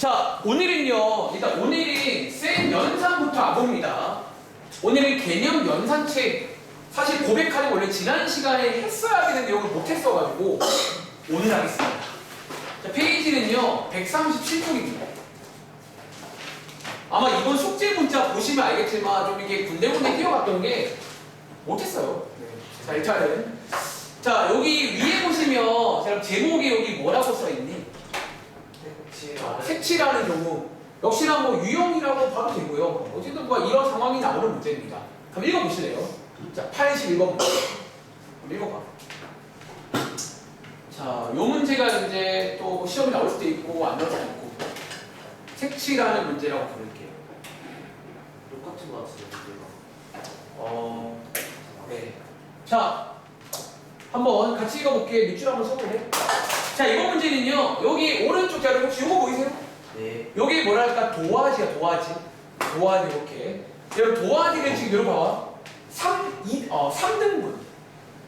자, 오늘은요, 일단 오늘은 쌤 연산부터 알아봅니다. 오늘은 개념 연산책, 사실 고백하는 원래 지난 시간에 했어야 되는 내용을 못했어가지고 오늘 하겠습니다. 자, 페이지는요, 137쪽입니다. 아마 이번 숙제 문자 보시면 알겠지만 좀 이렇게 군데군데 뛰어갔던 게 못했어요. 자, 일단은. 자, 여기 위에 보시면, 자, 제목에 여기 뭐라고 써있니? 색칠하는 경우. 역시나 뭐 유형이라고 봐도 되고요. 어쨌든 뭐 이런 상황이 나오는 문제입니다. 한번 읽어보실래요? 자, 81번 문제. 한번 읽어봐. 자, 요 문제가 이제 또 시험에 나올 수도 있고 안 나올 수도 있고. 색칠하는 문제라고 부를게요. 똑같은 것 같은데 문제가. 네. 자, 한번 같이 읽어볼게. 밑줄 한번 써볼래? 자, 이번 문제는요. 여기 오른쪽 자료 혹시 이거 보이세요? 네. 여기 뭐랄까 도화지야, 도화지. 도화지 이렇게. 여러분 도화지를 지금 여러분 봐봐. 3등분.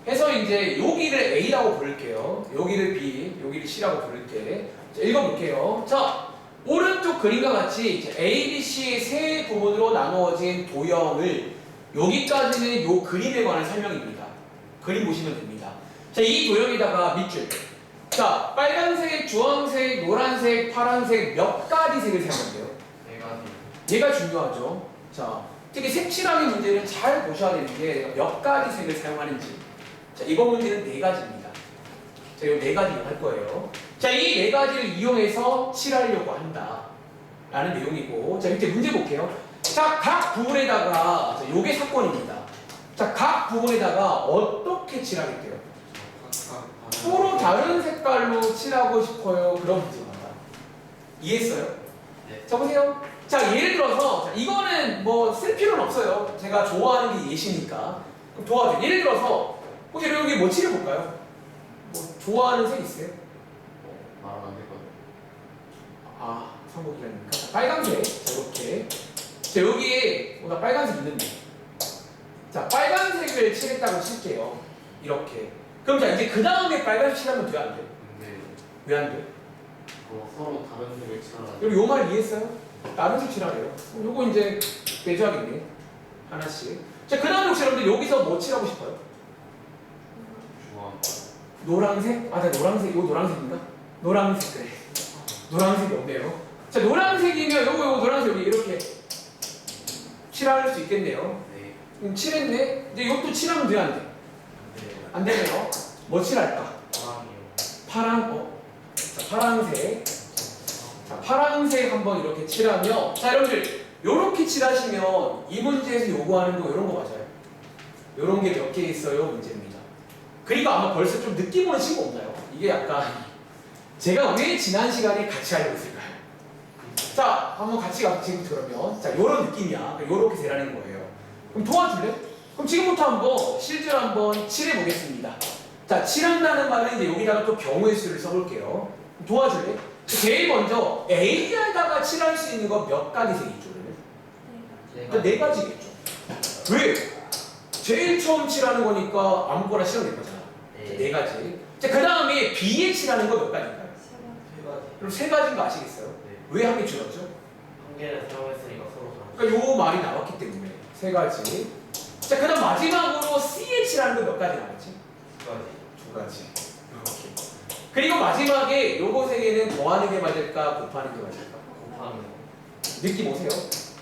해서 이제 여기를 A라고 부를게요. 여기를 B, 여기를 C라고 부를게. 자, 읽어볼게요. 자, 오른쪽 그림과 같이 이제 A, B, C의 세 부분으로 나누어진 도형을 여기까지는 요 그림에 관한 설명입니다. 그림 보시면 됩니다. 자, 이 도형에다가 밑줄. 자, 빨간색, 주황색, 노란색, 파란색 몇 가지 색을 사용한대요? 네 가지. 얘가 중요하죠. 자, 특히 색칠하기 문제는 잘 보셔야 되는 게 몇 가지 색을 사용하는지. 자, 이번 문제는 네 가지입니다. 자, 이 네 가지 이용할 거예요. 자, 이 네 가지를 이용해서 칠하려고 한다. 라는 내용이고. 자, 밑에 문제 볼게요. 자, 각 부분에다가, 자, 요게 사건입니다. 자, 각 부분에다가 어떻게 칠하겠대요? 서로 다른 색깔로 칠하고 싶어요. 그런 문제입니다. 이해했어요? 네. 자, 보세요. 자, 예를 들어서, 자, 이거는 뭐 쓸 필요는 없어요. 제가 좋아하는 게 예시니까. 그럼 도와줘. 예를 들어서, 혹시 여기 뭐 칠해볼까요? 뭐 좋아하는 색 있어요? 말은 안 되거든. 아, 선곡이라니까. 자, 빨간색. 자, 이렇게. 자, 여기에 뭐가 빨간색 있는데. 자, 빨간색을 칠했다고 칠게요. 이렇게. 그럼 자, 이제 그 다음에 빨간색 칠하면 돼, 안 돼? 네. 왜 안 돼? 서로 다른 색을 칠하라. 여기 요 말 이해했어요? 다른 색 칠하래요. 요거 이제 배제하겠네. 하나씩. 자, 그 다음에 혹시 여러분들 여기서 뭐 칠하고 싶어요? 좋아. 노란색? 아, 자, 노란색. 이거 노란색인가? 노란색, 그래. 노란색이 없네요. 자, 노란색이면 요거 노란색 여기 이렇게 칠할 수 있겠네요. 네. 그럼 칠했네? 이제 이것도 칠하면 돼, 안 돼? 네. 안 되네요. 뭐 칠할까? 사랑이요. 파란, 자, 파란색. 자, 파란색 한번 이렇게 칠하며, 자, 여러분들, 요렇게 칠하시면 이 문제에서 요구하는 거 이런 거 맞아요. 요런 게 몇 개 있어요? 문제입니다. 그리고 아마 벌써 좀 느낌 오는 친구 없나요? 이게 약간 제가 왜 지난 시간에 같이 하려고 했을까요? 자, 한번 같이 가서 지금부터 그러면, 자, 요런 느낌이야. 요렇게 세라는 거예요. 그럼 도와줄래? 그럼 지금부터 한번 실제로 한번 칠해보겠습니다. 자, 칠한다는 말은 이제 여기다가 또 경우의 수를 써볼게요. 도와줄래? 제일 먼저 A에다가 칠할 수 있는 거 몇 가지 색이죠? 그러면? 네 가지겠죠. 왜? 제일 처음 칠하는 거니까 아무거나 칠하면 될 거잖아. 네 가지. 자, 그 다음에 B에 칠하는 거 몇 가지인가요? 세 가지. 그럼 세 가지인 거 아시겠어요? 네. 왜 한 개 줄었죠? 한 개는 사용했으니까 서로 다른. 그러니까 요 말이 나왔기 때문에 세 가지. 자, 그 다음 마지막으로 C에 칠하는 거 몇 가지 나왔지? 두 가지. 두 가지. 이렇게. 그리고 마지막에 요거 세 개는 더하는 게 맞을까? 곱하는 게 맞을까? 곱하는 거. 느낌 오세요?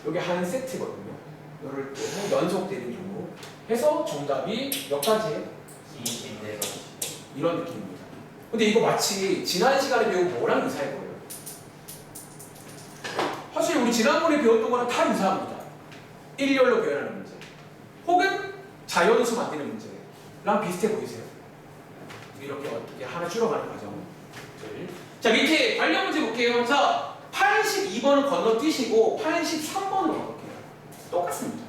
여기 한 세트거든요. 요럴 때 연속되는 경우. 해서 정답이 몇 가지예요? 24가지. 이런 느낌입니다. 근데 이거 마치 지난 시간에 배운 뭐랑 유사해 보여요. 사실 우리 지난번에 배웠던 거랑 다 유사합니다. 일렬로 표현하는 문제. 혹은 자연수 만드는 문제랑 비슷해 보이세요? 이렇게 어떻게 하나 줄여가는 과정들. 자, 밑에 관련 문제 볼게요. 자, 82번은 건너뛰시고 83번으로 가볼게요. 똑같습니다.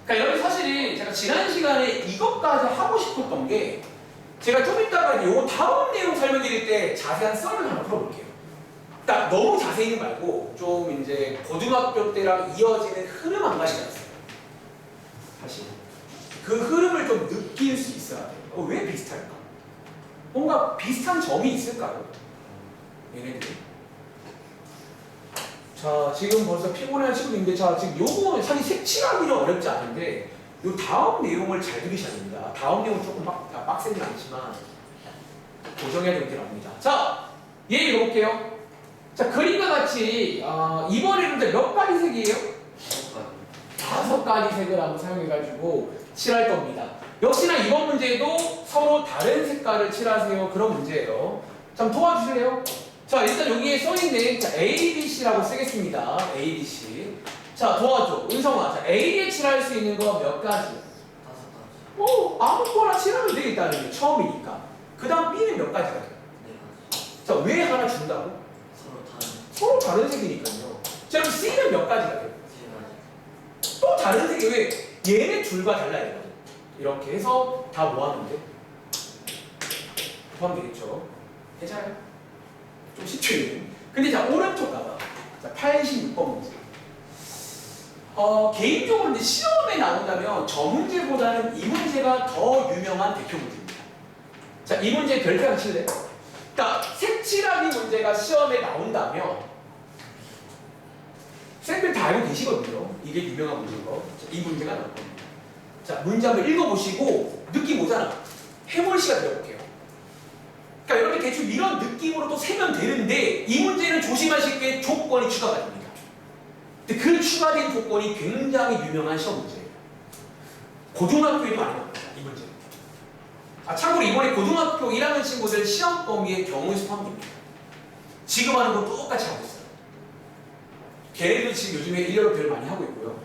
그러니까 여러분 사실은 제가 지난 시간에 이것까지 하고 싶었던 게 제가 좀 이따가 요 다음 내용 설명드릴 때 자세한 썰을 하나 풀어볼게요. 그러니까 너무 자세히 말고 좀 이제 고등학교 때랑 이어지는 흐름 한 가지가 있어요. 사실 그 흐름을 좀 느낄 수 있어야 돼요. 왜 비슷할까? 뭔가 비슷한 점이 있을까요? 얘네들이? 자, 지금 벌써 피곤한 친구인데, 자, 지금 요거 사실 색칠하기는 어렵지 않은데, 요 다음 내용을 잘 들으셔야 됩니다. 다음 내용은 조금 빡세진 않지만, 고정해야 될 게 나옵니다. 자, 얘 읽어볼게요. 자, 그림과 같이, 이번에는 이제 몇 가지 색이에요? 5가지 색을 한번 사용해가지고 칠할 겁니다. 역시나 이번 문제도 서로 다른 색깔을 칠하세요. 그런 문제예요. 자, 도와주실래요? 자, 일단 여기에 써있는 자, ABC라고 쓰겠습니다. ABC. 자, 도와줘. 은성아. 자, A에 칠할 수 있는 거 몇 가지? 5가지. 오, 아무거나 칠하면 되겠다는 게 처음이니까. 그 다음 B는 몇 가지가 돼요? 4가지. 자, 왜 하나 준다고? 서로 다른 서로 다른 색이니까요. 자, 그럼 C는 몇 가지가 돼요? 3가지. 또 다른 색이 왜? 얘네 둘과 달라야 되거든. 이렇게 해서 다 모아놓으면 돼. 하면 되겠죠. 괜찮아요? 좀 쉽죠. 근데 자, 오른쪽 가봐. 자, 86번 문제. 개인적으로 이제 시험에 나온다면 저 문제보다는 이 문제가 더 유명한 대표 문제입니다. 자, 이 문제 별표 칠래요? 그러니까 색칠하기 문제가 시험에 나온다면 쌤들 다 알고 계시거든요. 이게 유명한 문제인 거. 자, 이 문제가 나올 겁니다. 자, 문제 한번 읽어보시고 느낌 오잖아. 해몰 시간 드려볼게요. 그러니까 이렇게 대충 이런 느낌으로 또 세면 되는데 이 문제는 조심하실 게 조건이 추가가 됩니다. 근데 그 추가된 조건이 굉장히 유명한 시험 문제예요. 고등학교에도 많이 나옵니다. 이 문제. 참고로 이번에 고등학교 1학년 친구들 시험 범위의 경우의 수 포함됩니다. 지금 하는 거 똑같이 하고 있어요. 걔네들 지금 요즘에 일렬로 별 많이 하고 있고요.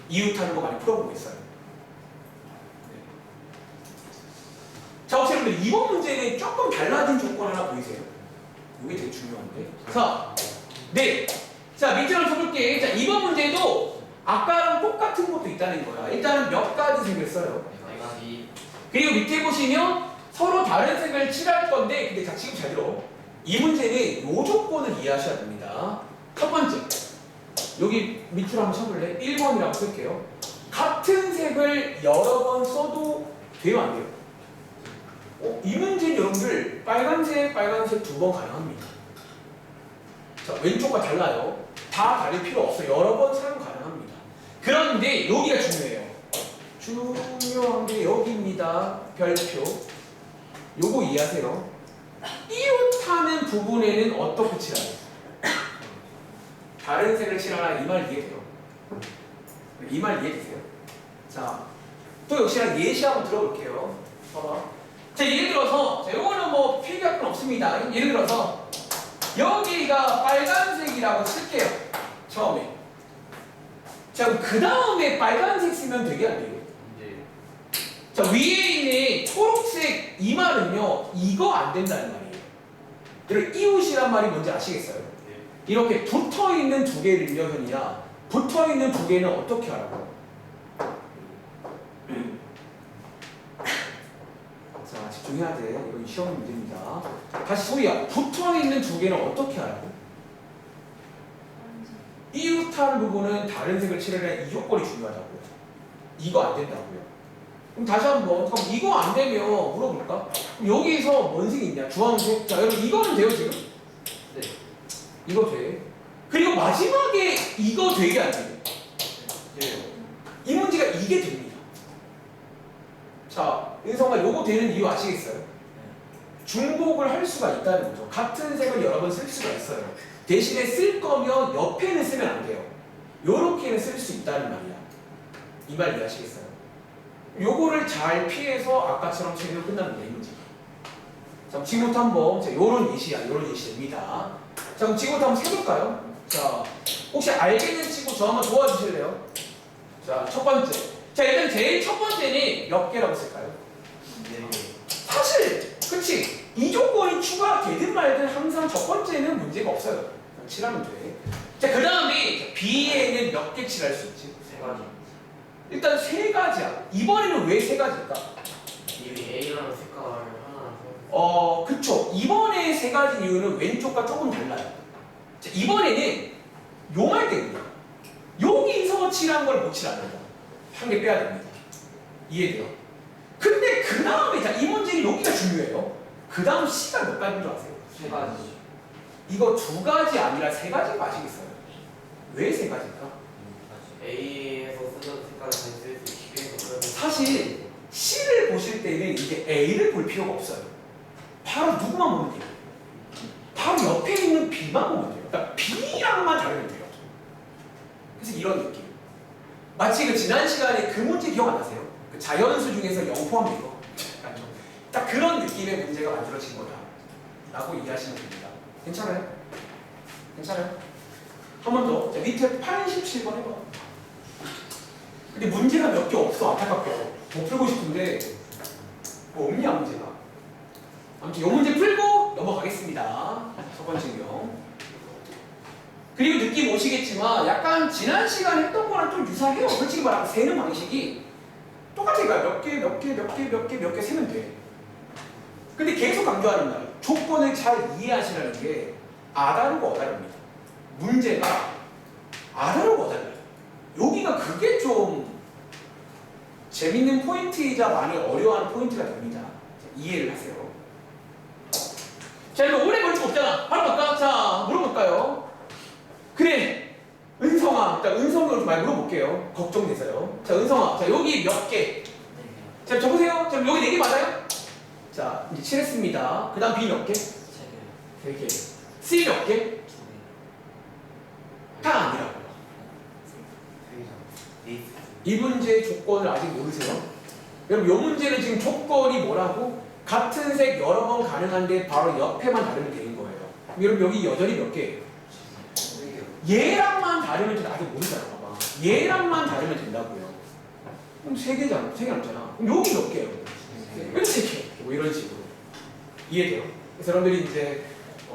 이웃하는 거 많이 풀어보고 있어요. 네. 자, 혹시 여러분들 이번 문제는 조금 달라진 조건 하나 보이세요? 이게 되게 중요한데. 자, 네. 자, 밑줄을 쳐볼게. 자, 이번 문제도 아까랑 똑같은 것도 있다는 거야. 일단은 몇 가지 색을 써요. 4가지. 그리고 밑에 보시면 서로 다른 색을 칠할 건데, 근데 자, 지금 잘 들어. 이 문제는 이 조건을 이해하셔야 됩니다. 첫 번째. 여기 밑줄 한번 쳐볼래? 1번이라고 쓸게요. 같은 색을 여러 번 써도 돼요, 안 돼요? 이 문제는 여러분들 빨간색, 빨간색 2번 가능합니다. 자, 왼쪽과 달라요. 다 다를 필요 없어요. 여러 번 사용 가능합니다. 그런데 여기가 중요해요. 중요한 게 여기입니다. 별표. 요거 이해하세요. 이웃하는 부분에는 어떻게 칠하요? 다른 색을 칠하나 이 말 이해돼요? 이 말 이해되세요? 자, 또 역시나 예시 한번 들어볼게요. 봐봐. 자, 예를 들어서, 자, 요거는 뭐 필요할 건 없습니다. 예를 들어서, 여기가 빨간색이라고 칠게요. 처음에. 자, 그럼 그 다음에 빨간색 쓰면 되게 안 돼요? 네. 자, 위에 있는 초록색 이 말은요, 이거 안 된다는 말이에요. 여러분, 이웃이란 말이 뭔지 아시겠어요? 네. 이렇게 붙어 있는 두 개를요, 현이야. 붙어 있는 두 개는 어떻게 하라고? 자, 집중해야 돼. 이건 시험 문제입니다. 다시 소리야. 붙어 있는 두 개는 어떻게 하라고? 이웃하는 부분은 다른 색을 칠해야 이 조건이 중요하다고요. 이거 안 된다고요. 그럼 다시 한번, 그럼 이거 안 되면 물어볼까? 그럼 여기서 뭔 색이 있냐? 주황색? 자, 여러분, 이거는 돼요, 지금? 네. 이거 돼. 그리고 마지막에 이거 되게 안 돼요. 네. 이 문제가 이게 됩니다. 자, 은성아, 요거 되는 이유 아시겠어요? 중복을 할 수가 있다는 거죠. 같은 색을 여러 번 쓸 수가 있어요. 대신에 쓸 거면 옆에는 쓰면 안 돼요. 요렇게는 쓸 수 있다는 말이야. 이 말 이해하시겠어요? 요거를 잘 피해서 아까처럼 체계로 끝납니다. 이 문제. 자, 지금부터 한번, 자, 요런 예시야. 요런 예시입니다. 자, 그럼 지금부터 한번 세볼까요? 자, 혹시 알겠는 친구 저 한번 도와주실래요? 자, 첫 번째. 자, 일단 제일 첫 번째는 몇 개라고 쓸까요? 네. 사실, 그치? 이 조건이 추가되든 말든 항상 첫 번째는 문제가 없어요. 그냥 칠하면 돼. 자, 그 다음에 B에는 몇 개 칠할 수 있지? 3가지. 일단 3가지야. 이번에는 왜 3가지일까? 이 A라는 색깔을 하나 그쵸. 이번에 3가지 이유는 왼쪽과 조금 달라요. 자, 이번에는 용할 때는요. 여기서 칠한 걸 못 칠합니다. 한 개 빼야 됩니다. 이해돼요? 근데 그 다음에, 자, 이 문제는 여기가 중요해요. 그 다음 C가 몇 가지인 줄 아세요? 3가지. 이거 2가지 아니라 3가지인 거 아시겠어요? 왜 세 가지일까? A에서 쓰던 색깔을 다시 쓸 수 있게 해서 그러면 사실 C를 보실 때는 이제 A를 볼 필요가 없어요. 바로 누구만 보면 돼요. 바로 옆에 있는 B만 보면 돼요. 그러니까 B랑만 다르면 돼요. 그래서 이런 느낌. 마치 그 지난 시간에 그 문제 기억 안 나세요? 그 자연수 중에서 0 포함된 거. 딱 그런 느낌의 문제가 만들어진 거다 라고 이해하시면 됩니다. 괜찮아요? 괜찮아요? 한 번 더. 자, 밑에 87번 해봐. 근데 문제가 몇 개 없어. 안타깝게도 못 풀고 싶은데 뭐 없냐 문제가. 아무튼 이 문제 풀고 넘어가겠습니다. 첫 번째 경. 그리고 느낌 오시겠지만 약간 지난 시간에 했던 거랑 좀 유사해요. 솔직히 말하면 세는 방식이 똑같으니까 몇 개 세면 돼. 근데 계속 강조하는 말, 조건을 잘 이해하시라는 게 아다르고 어다릅니다. 문제가 아다르고 어달라요. 여기가 그게 좀 재밌는 포인트이자 많이 어려워하는 포인트가 됩니다. 이해를 하세요. 자, 이거 오래 걸릴 거 없잖아. 바로 갈까? 자, 물어볼까요? 그래, 은성아. 일단 은성으로 좀 많이 물어볼게요. 걱정돼서요. 자, 은성아. 자, 여기 몇 개? 자, 적으세요. 자, 여기 4개 맞아요? 자, 이제 칠했습니다. 그 다음 B 몇 개? 3개. C 몇 개? 다 아니라고요. 이 문제의 조건을 아직 모르세요? 여러분, 이 문제는 지금 조건이 뭐라고? 같은 색 여러 번 가능한데 바로 옆에만 다르면 되는 거예요. 그럼 여러분, 여기 여전히 몇 개예요? 얘랑만 다르면 좀 아직 모르잖아. 봐봐. 얘랑만 다르면 된다고요. 그럼 3개잖아. 3개 남잖아. 그럼 여기 몇 개예요? 왜 3개? 뭐 이런 식으로. 이해돼요? 그래서 여러분들이 이제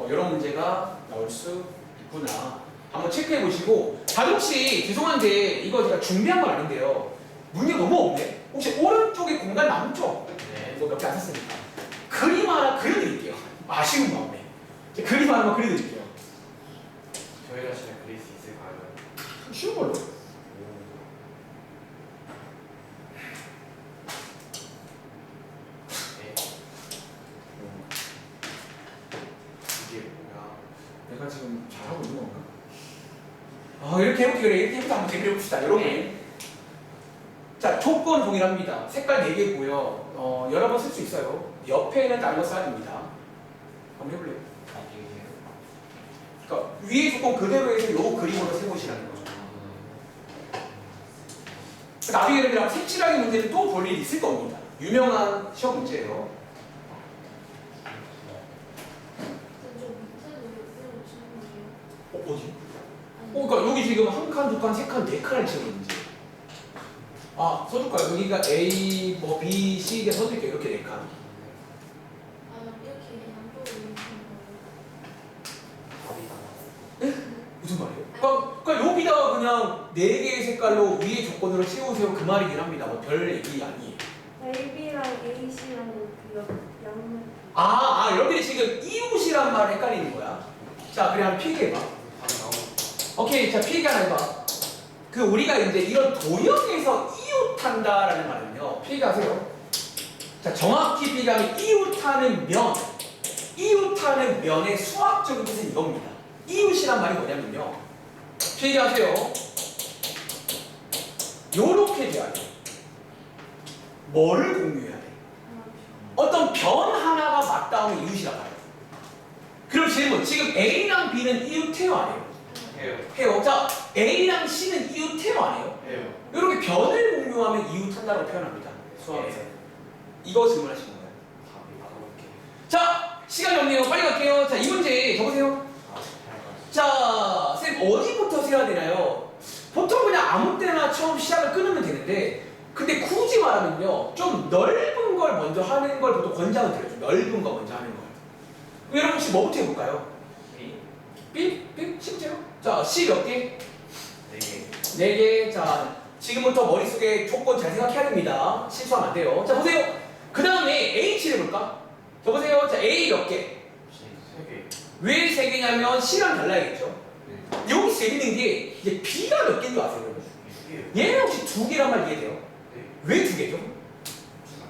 이런 문제가 나올 수 있구나. 한번 체크해 보시고. 다들 혹시 죄송한데 이거 제가 준비한 건 아닌데요. 문제 너무 없네. 혹시 오른쪽에 공간 남죠? 네. 이거 몇 개 안 썼으니까. 그림 하나 그려드릴게요. 아쉬운 마음에. 그림 하나만 그려드릴게요. 저희가 잘 그릴 수 있을까요? 쉬운 걸로. 네. 이게 뭐야? 내가 지금 잘하고 있는 건가? 아, 이렇게 해볼게. 그래, 이렇게 해보자. 한번 재미해봅시다. 여러분. 자, 조건 동일합니다. 색깔 4개고요. 여러 번 쓸 수 있어요. 옆에는 다른 거 써야 됩니다. 한번 해볼래요? 그러니까 위에 조건 그대로 해서 요 그림으로 세보시라는 거죠. 나중에 여러분들 색칠하기 문제는 또 볼 일이 있을 겁니다. 유명한 시험 문제예요. 어디? 그러니까 여기 지금 한 칸, 두 칸, 세 칸, 네 칸을 치는 문제. 아, 써줄까요? 여기가 A, 뭐 B, C 이렇게 써줄게요. 이렇게 네 칸. 무슨 말이에요? 그러니까 여기다가 그냥 네 개의 색깔로 위에 조건으로 채우세요. 그 말이긴 합니다. 뭐 별 얘기 아니에요. AB랑 AC랑 그 양. 여러분들이 지금 이웃이란 말에 헷갈리는 거야. 자, 그래 한번 필기해봐. 오케이, 자 필기 하나 해봐. 그 우리가 이제 이런 도형에서 이웃한다라는 말은요. 필기하세요. 자, 정확히 필기하면 이웃하는 면의 수학적인 뜻은 이겁니다. 이웃이란 말이 뭐냐면요. 필기하세요. 요렇게 돼야 돼. 뭐를 공유해야 돼? 어떤 변 하나가 맞닿으면 이웃이라고 해요. 그럼 질문, 지금 A랑 B는 이웃해요 안 해요? 해요. 자, A랑 C는 이웃해요 안 해요? 해요. 이렇게 변을 공유하면 이웃한다고 표현합니다. 수학에서. 이거 질문하시는 거예요. 자, 시간이 없네요. 빨리 갈게요. 자, 이 문제 적으세요. 자, 쌤 어디부터 세야 되나요? 보통 그냥 아무 때나 처음 시작을 끊으면 되는데, 근데 굳이 말하면요, 좀 넓은 걸 먼저 하는 걸 보통 권장을 드려요. 좀 넓은 거 먼저 하는 걸. 여러분 혹시 뭐부터 해볼까요? B? 실제로? 자, C 몇 개? 4개. 4개. 자, 지금부터 머릿속에 조건 잘 생각해야 됩니다. 실수하면 안 돼요. 자, 보세요. 그 다음에 H를 해볼까? 자, 보세요. 자, A 몇 개? 3개. 왜 3개냐면 C랑 달라야겠죠? 네. 여기 재밌는 게 이제 B가 몇 개인 줄 아세요, 여러분? 2개요. 얘는 혹시 2개란 말 이해돼요? 네. 왜 2개죠?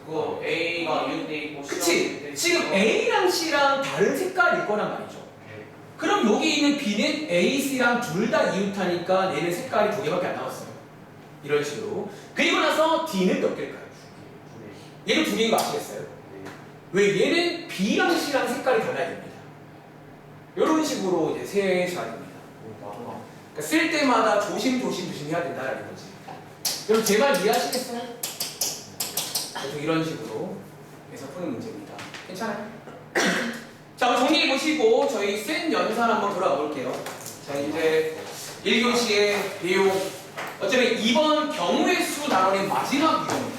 그거 A가 이웃돼 있고 그치? 지금 A랑 C랑 다른 색깔일 거란 말이죠. 그럼 여기 있는 B는 A, C랑 둘 다 이웃하니까 얘는 색깔이 두 개밖에 안 나왔어요. 이런 식으로. 그리고 나서 D는 몇 개일까요? 얘도 두 개인 거 아시겠어요? 왜? 얘는 B랑 C랑 색깔이 달라야 됩니다. 이런 식으로 이제 세셔야 됩니다. 그러니까 쓸 때마다 조심조심 해야 된다라는 거지. 여러분 제 말 이해하시겠어요? 보통 이런 식으로 해서 푸는 문제입니다. 괜찮아요? 자, 정리해 보시고 저희 센 연산 한번 돌아가 볼게요. 자, 이제 1교시의 내용. 어차피 이번 경우의 수 단원의 마지막 유형입니다.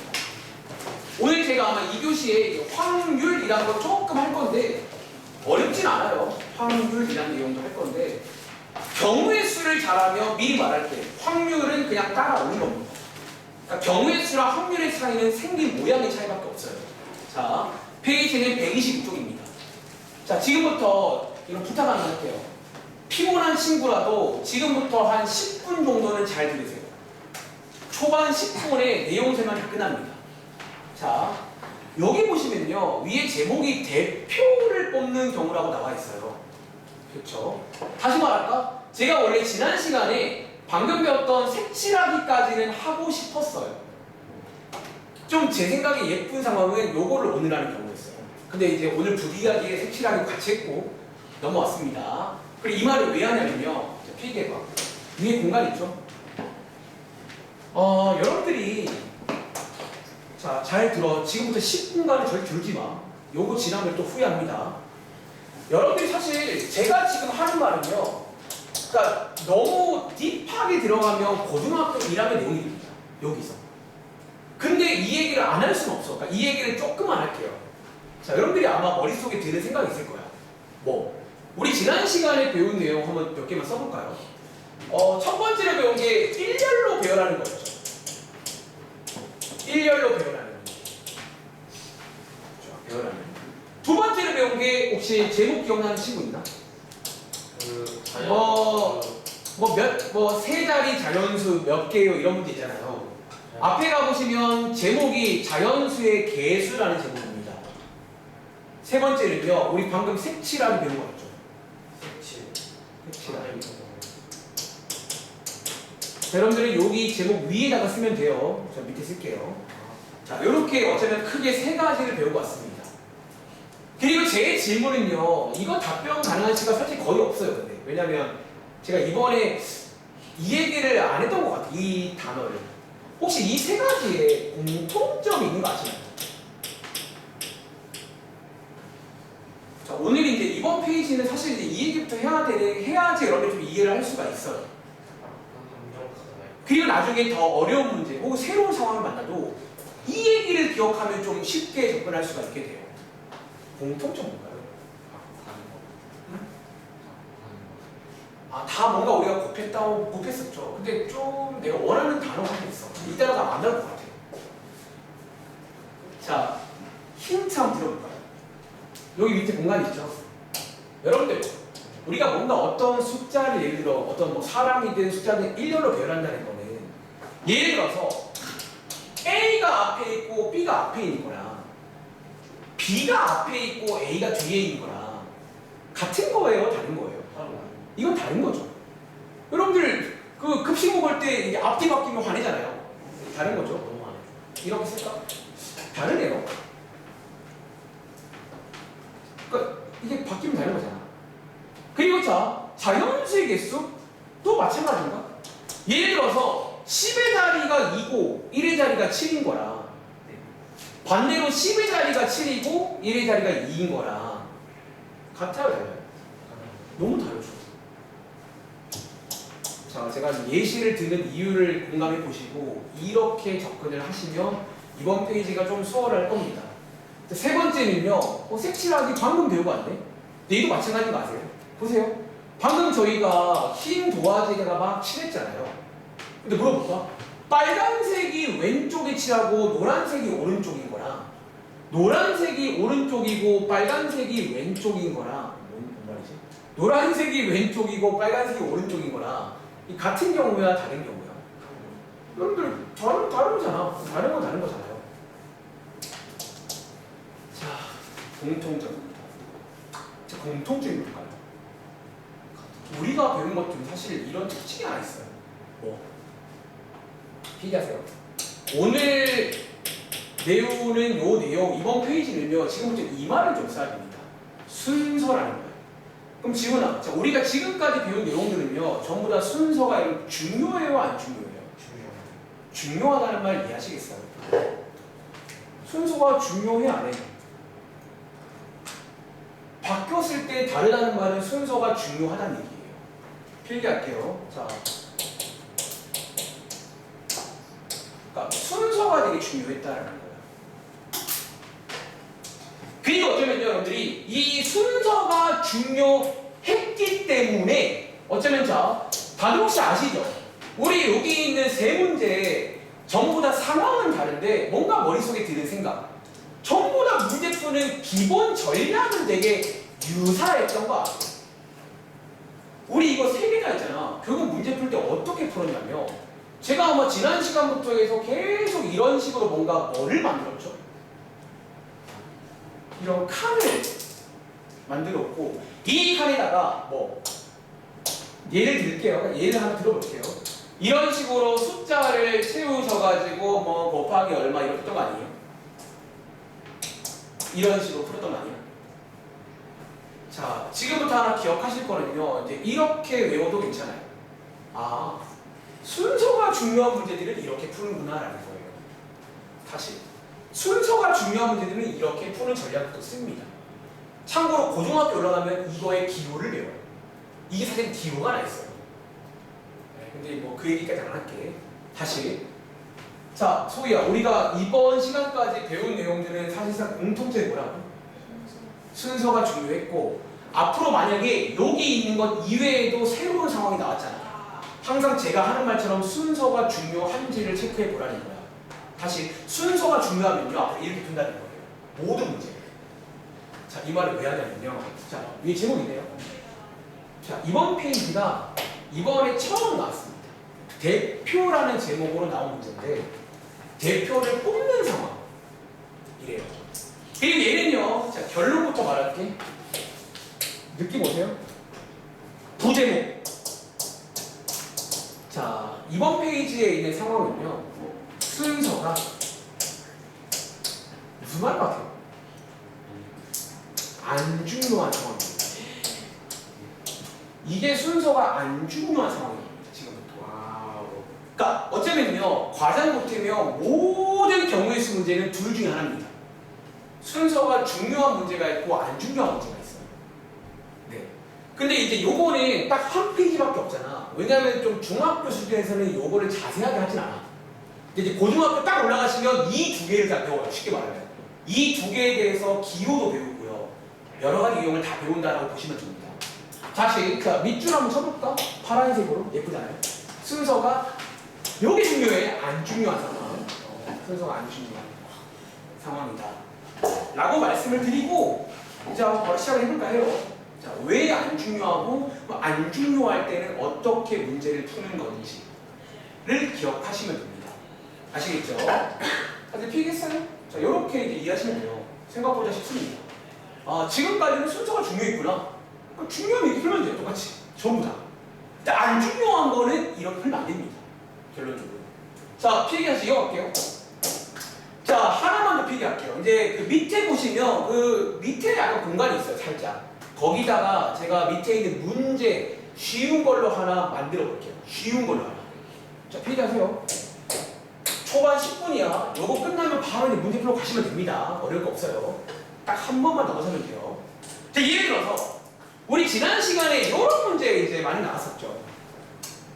오늘 제가 아마 2교시에 확률이라는 거 조금 할 건데 어렵진 않아요. 확률이라는 내용도 할 건데 경우의 수를 잘하면 미리 말할 때 확률은 그냥 따라오는 겁니다. 그러니까 경우의 수랑 확률의 차이는 생긴 모양의 차이밖에 없어요. 자, 페이지는 126쪽입니다. 자, 지금부터 이런 부탁 하나 할게요. 피곤한 친구라도 지금부터 한 10분 정도는 잘 들으세요. 초반 10분에 내용 설명이 끝납니다. 자, 여기 보시면요. 위에 제목이 대표를 뽑는 경우라고 나와 있어요. 그렇죠? 다시 말할까? 제가 원래 지난 시간에 방금 배웠던 색칠하기까지는 하고 싶었어요. 좀 제 생각에 예쁜 상황은 요거를 오늘 하는 경우였어요. 근데 이제 오늘 부기하기에 색칠하기 같이 했고 넘어왔습니다. 그리고 이 말을 왜 하냐면요. 필기해봐. 위에 공간 있죠? 여러분들이 자, 잘 들어. 지금부터 10분간은 절대 들지 마. 요거 지나면 또 후회합니다. 여러분들이 사실 제가 지금 하는 말은요. 그러니까 너무 딥하게 들어가면 고등학교 1학년 내용이 됩니다. 여기서. 근데 이 얘기를 안 할 수는 없어. 그러니까 이 얘기를 조금만 할게요. 자, 여러분들이 아마 머릿속에 드는 생각이 있을 거야. 뭐? 우리 지난 시간에 배운 내용 한번 몇 개만 써볼까요? 첫 번째로 배운 게 일렬로 배열하는 거였죠. 일렬로 배열하는 거. 배열하는 거. 두 번째로 배운 게 혹시 제목 기억나는 친구 있나? 세 자리 자연수 몇 개요 이런 문제 있잖아요. 앞에 가보시면 제목이 자연수의 개수라는 제목입니다. 세 번째는요, 우리 방금 색칠하기 배운 거였죠. 색칠하기. 자, 여러분들은 여기 제목 위에다가 쓰면 돼요. 저 밑에 쓸게요. 자, 이렇게 어쩌면 크게 세 가지를 배우고 왔습니다. 그리고 제 질문은요, 이거 답변 가능한 시간 솔직히 거의 없어요. 근데 왜냐면 제가 이번에 이 얘기를 안 했던 것 같아요. 이 단어를. 혹시 이 세 가지에 공통점이 있는 거 아시나요? 자, 오늘 이제 이번 페이지는 사실 이제 이 얘기부터 해야지 여러분들 좀 이해를 할 수가 있어요. 그리고 나중에 더 어려운 문제 혹은 새로운 상황을 만나도 이 얘기를 기억하면 좀 쉽게 접근할 수가 있게 돼요. 공통점 뭔가요? 다 뭔가 우리가 곱했었죠. 근데 좀 내가 원하는 단어가 하나 있어. 이따가 안 나올 것 같아. 자, 힌트 한번 들어볼까요? 여기 밑에 공간 있죠? 여러분들, 우리가 뭔가 어떤 숫자를 예를 들어 어떤 뭐 사람이든 숫자든 일렬로 배열한다는 거는 예를 들어서 A가 앞에 있고 B가 앞에 있는 거랑 B가 앞에 있고 A가 뒤에 있는 거랑 같은 거예요? 다른 거예요? 이건 다른 거죠. 여러분들 그 급식 먹을 때 이게 앞뒤 바뀌면 화내잖아요. 다른 거죠. 이렇게 쓸까? 다르네요. 그러니까 이게 바뀌면 다른 거잖아. 그리고 자, 자연수의 개수 또 마찬가지인가? 예를 들어서 10의 자리가 2고 1의 자리가 7인 거랑 반대로 10의 자리가 7이고 1의 자리가 2인 거랑 같아요, 달라요? 너무 다르죠. 자, 제가 예시를 드는 이유를 공감해 보시고 이렇게 접근을 하시면 이번 페이지가 좀 수월할 겁니다. 세 번째는요, 색칠하기 방금 배우고 왔네? 얘도 마찬가지인 거 아세요? 보세요. 방금 저희가 흰 도화지에다가 막 칠했잖아요. 근데 물어볼까? 빨간색이 왼쪽에 칠하고 노란색이 오른쪽인 거랑 노란색이 오른쪽이고 빨간색이 왼쪽인 거랑 뭔 말이지? 노란색이 왼쪽이고 빨간색이 오른쪽인 거랑 이 같은 경우야 다른 경우야? 여러분들 다르잖아. 다른 건 다른 거잖아요. 자, 공통점입니다. 자, 공통점이 뭘까요? 우리가 배운 것 중 사실 이런 특징이 하나 있어요. 뭐? 얘기하세요. 오늘 배우는 요 내용, 이번 페이지는요, 지금부터 이 말을 좀 써야 됩니다. 순서라는 거예요. 그럼 지훈아, 자, 우리가 지금까지 배운 내용들은요, 전부 다 순서가 중요해요, 안 중요해요? 중요하다는 말 이해하시겠어요? 순서가 중요해, 안 해요? 바뀌었을 때 다르다는 말은 순서가 중요하다는 얘기예요. 필기할게요. 자, 그러니까 순서가 되게 중요했다라는 거예요. 그리고 어쩌면요, 여러분들이 이 순서가 중요했기 때문에 어쩌면 자, 다들 혹시 아시죠? 우리 여기 있는 세 문제 전부 다 상황은 다른데 뭔가 머릿속에 드는 생각, 전부 다 문제 푸는 기본 전략은 되게 유사했던 거 아세요? 우리 이거 세 개나 있잖아. 결국 문제 풀 때 어떻게 풀었냐면 제가 아마 지난 시간부터 해서 계속 이런 식으로 뭔가 뭐를 만들었죠? 이런 칸을 만들었고 이 칸에다가 뭐 예를 들게요. 예를 하나 들어볼게요. 이런 식으로 숫자를 채우셔가지고 뭐 곱하기 얼마 이렇게 했던 거 아니에요? 이런 식으로 풀었던 거 아니에요? 자, 지금부터 하나 기억하실 거는요. 이제 이렇게 외워도 괜찮아요. 아, 순서가 중요한 문제들은 이렇게 푸는구나라는 거예요. 다시. 순서가 중요한 문제들은 이렇게 푸는 전략도 씁니다. 참고로 고등학교 올라가면 이거의 기호를 배워요. 이게 사실 기호가 하나 있어요. 네, 근데 뭐 그 얘기까지 안 할게. 다시. 자, 소희야, 우리가 이번 시간까지 배운 내용들은 사실상 공통점이 뭐라고? 순서가 중요했고 앞으로 만약에 여기 있는 것 이외에도 새로운 상황이 나왔잖아. 항상 제가 하는 말처럼 순서가 중요한지를 체크해 보라는 거야. 다시 순서가 중요하면요 앞으로 이렇게 푼다는 거예요. 모든 문제. 자, 이 말을 왜 하냐면요. 자, 위에 제목이네요. 자, 이번 페이지가 이번에 처음 나왔습니다. 대표라는 제목으로 나온 문제인데 대표를 뽑는 상황 이래요. 그리고 얘는요, 자, 결론부터 말할게. 느낌 오세요? 부제목. 자, 이번 페이지에 있는 상황은요, 순서가 무슨 말 같아요? 안 중요한 상황입니다. 이게 순서가 안 중요한 상황입니다. 지금부터. 와우. 그러니까 어쩌면요, 과장 못하면 모든 경우의 수 문제는 둘 중에 하나입니다. 순서가 중요한 문제가 있고 안 중요한 문제가 있어요. 네. 근데 이제 요거는 딱 한 페이지밖에 없잖아. 왜냐하면 좀 중학교 수준에서는 요거를 자세하게 하진 않아. 이제 고등학교 딱 올라가시면 이 두 개를 다 배워요. 쉽게 말하면. 이 두 개에 대해서 기호도 배우고요. 여러 가지 유형을 다 배운다라고 보시면 됩니다. 다시 자, 밑줄 한번 쳐볼까? 파란색으로 예쁘잖아요. 순서가 요게 중요해. 안 중요한 상황. 순서가 안 중요한 상황이다. 라고 말씀을 드리고 이제 바로 시작을 해볼까 해요. 자, 왜 안 중요하고 안 중요할 때는 어떻게 문제를 푸는 건지를 기억하시면 됩니다. 아시겠죠? 다들 피겠어요? 자, 이렇게 이제 이해하시면 돼요. 생각보다 쉽습니다. 아, 지금까지는 순서가 중요했구나. 그럼 중요하면 이렇게 풀면 돼요. 똑같이. 전부 다. 근데 안 중요한 거는 이렇게 풀면 안 됩니다. 결론적으로. 자, 필기해서 이어갈게요. 자, 하나만 더 필기할게요. 이제 그 밑에 보시면 그 밑에 약간 공간이 있어요. 살짝. 거기다가 제가 밑에 있는 문제 쉬운 걸로 하나 만들어 볼게요. 쉬운 걸로 하나. 자, 필기하세요. 초반 10분이야. 요거 끝나면 바로 이제 문제 풀러 가시면 됩니다. 어려울 거 없어요. 딱 한 번만 넘어서면 돼요. 자, 예를 들어서 우리 지난 시간에 이런 문제 이제 많이 나왔었죠.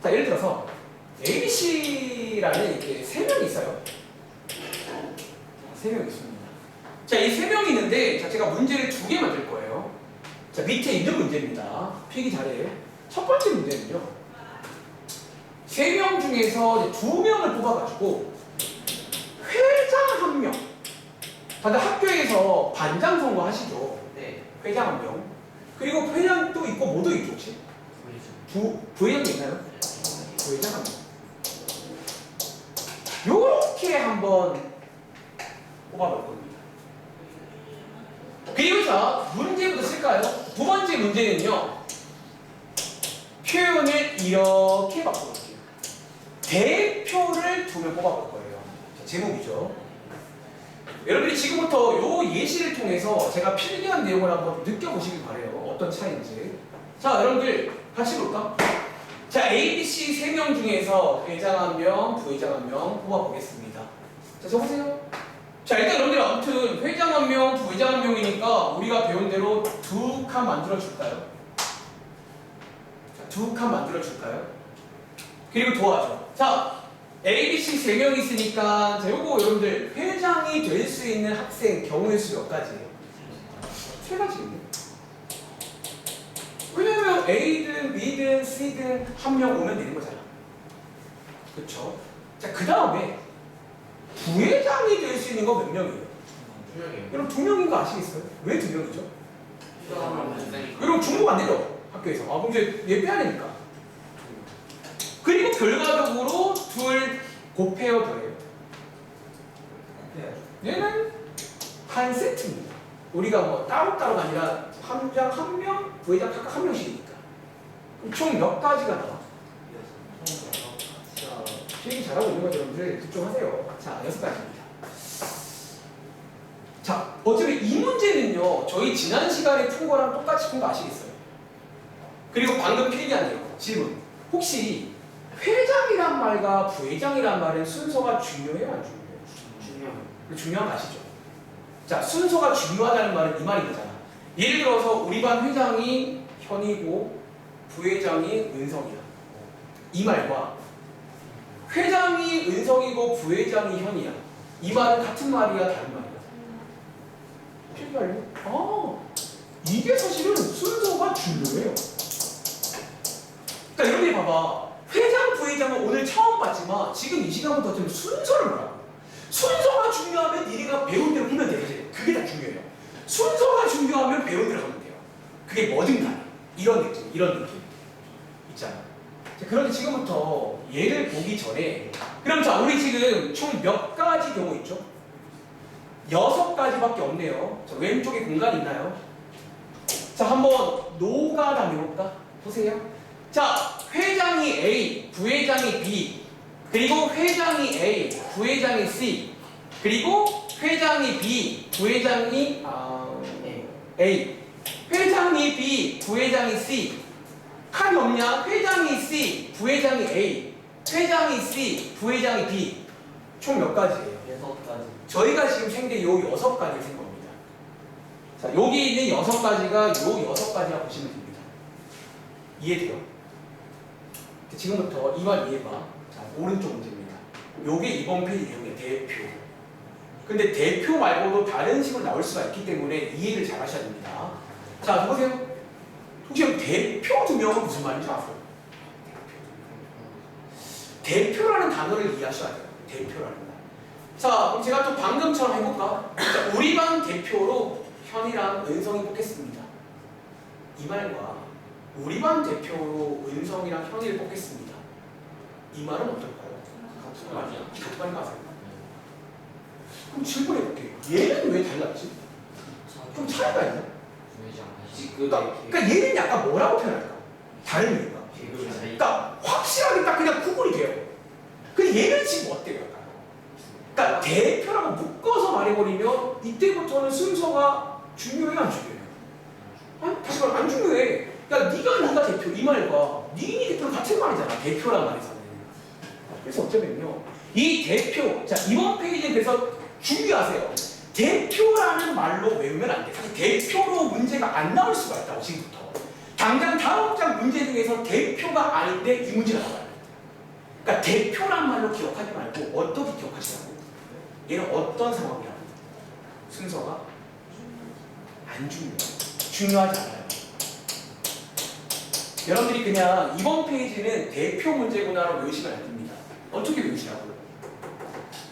자, 예를 들어서 ABC라는 이렇게 세 명이 있어요. 세 명 있습니다. 자, 이 세 명이 있는데 자, 제가 문제를 두 개 만들 거예요. 자, 밑에 있는 문제입니다. 필기 잘해. 첫 번째 문제는요. 세 명 중에서 이제 두 명을 뽑아가지고 회장 한 명. 다들 학교에서 반장 선거 하시죠? 네. 회장 한 명. 그리고 회장도 있고 뭐도 있죠, 혹시? 부회장도 있나요? 부회장 한 명. 요렇게 한번 뽑아볼 겁니다. 그리고 자, 문제부터 쓸까요? 두 번째 문제는요. 표현을 이렇게 바꿔볼게요. 대표를 두 명 뽑아볼 거예요. 자, 제목이죠. 여러분들이 지금부터 요 예시를 통해서 제가 필기한 내용을 한번 느껴보시길 바래요. 어떤 차이인지. 자, 여러분들 같이 볼까? 자, A, B, C 3명 중에서 회장 1명, 부회장 1명 뽑아보겠습니다. 자, 적으세요. 자, 일단 여러분들 아무튼 회장 1명, 부회장 1명이니까 우리가 배운 대로 두 칸 만들어줄까요? 자, 두 칸 만들어줄까요? 그리고 도와줘. 자, A, B, C 3명 있으니까 자, 요거 여러분들 회장이 될 수 있는 학생 경우의 수 몇 가지예요? 3가지거든요. 왜냐면 A든 B든 C든 한 명 오면 되는 거잖아. 그쵸? 자, 그 다음에 부회장이 될 수 있는 거 몇 명이에요? 2명이에요. 여러분 2명인 거 아시겠어요? 왜 2명이죠? 필요하면 되니까. 여러분 중복 안 되죠? 학교에서. 아, 그럼 이제 얘 빼야 되니까. 그리고 결과적으로 둘 곱해요, 더해요? 얘는 한 세트입니다. 우리가 뭐 따로따로가 아니라 함장 한 명, 부회장 각각 한 명씩이니까. 그럼 총 몇 가지가 나와? 자, 필기 잘하고 있는 거죠, 여러분들. 집중하세요. 자, 6가지입니다. 자, 어차피 이 문제는요, 저희 지난 시간에 푼 거랑 똑같이 푼 거 아시겠어요? 그리고 방금 필기한 내용, 질문. 혹시 회장이란 말과 부회장이란 말은 순서가 중요해요, 안 중요해요? 중요한 거 아시죠? 자, 순서가 중요하다는 말은 이 말인 거잖아. 예를 들어서 우리 반 회장이 현이고 부회장이 은성이야. 이 말과 회장이 은성이고 부회장이 현이야. 이 말은 같은 말이야, 다른 말이야? 필기할래? 아, 이게 사실은 순서가 중요해요. 그러니까 여러분이 봐봐. 회장, 부회장은 오늘 처음 봤지만 지금 이 시간부터 좀 순서를 보라고. 순서가 중요하면 니네가 배운 대로 하면 되지. 그게 다 중요해요. 순서가 중요하면 배운 대로 하면 돼요. 그게 뭐든 간에. 이런 느낌. 있잖아. 자, 그런데 지금부터 얘를 보기 전에 그럼 자, 우리 지금 총 몇 가지 경우 있죠? 6가지밖에 없네요. 자, 왼쪽에 공간 있나요? 자, 한번 노가다해볼까? 보세요. 자, 회장이 A, 부회장이 B, 그리고 회장이 A, 부회장이 C, 그리고 회장이 B, 부회장이 A, 회장이 B, 부회장이 C. 칸이 없냐? 회장이 C, 부회장이 A, 회장이 C, 부회장이 B. 총 몇 가지예요? 6가지. 저희가 지금 생긴 요 6가지 생긴 겁니다. 자, 여기 있는 6가지가 요 6가지라고 보시면 됩니다. 이해돼요? 지금부터 이만 이해봐. 자, 오른쪽 문제입니다. 요게 이번 페이지 내용의 대표. 근데 대표 말고도 다른 식으로 나올 수가 있기 때문에 이해를 잘 하셔야 됩니다. 자, 보세요. 혹시 대표 2명은 무슨 말인지 아세요? 대표라는 단어를 이해하셔야 돼요. 대표라는 말. 자, 그럼 제가 또 방금처럼 해볼까? 자, 우리 반 대표로 현이랑 은성이 뽑겠습니다. 이 말과 우리 반 대표로 은성이랑 현이를 뽑겠습니다. 이 말은 어떨까요? 같은 말이야. 같은 말인 거 아세요? 그럼 질문해볼게요. 얘는 왜 달랐지? 좀 차이가 있나? 그러니까 얘는 약간 뭐라고 표현할까? 다른 이유가. 그러니까 확실하게 딱 그냥 구분이 돼요. 근데 얘는 지금 어때요? 약간? 그러니까 대표라고 묶어서 말해버리면 이때부터는 순서가 중요해, 안 중요해요? 아니, 다시 말해, 안 중요해. 그러니까 네가 대표 이 말과 니니 대표는 같은 말이잖아. 대표란 말에서는. 그래서 어쩌면요, 이 대표, 자, 이번 페이지에 그래서 주의하세요. 대표라는 말로 외우면 안 돼. 사실 대표로 문제가 안 나올 수가 있다고, 지금부터. 당장 다음 장 문제 중에서 대표가 아닌데 이 문제가 나와요. 그러니까 대표란 말로 기억하지 말고 어떻게 기억하시라고? 얘는 어떤 상황이야? 순서가 안 중요해요. 중요하지 않아요. 여러분들이 그냥 이번 페이지는 대표 문제구나라고 외우시면 안 됩니다. 어떻게 외우시라고요?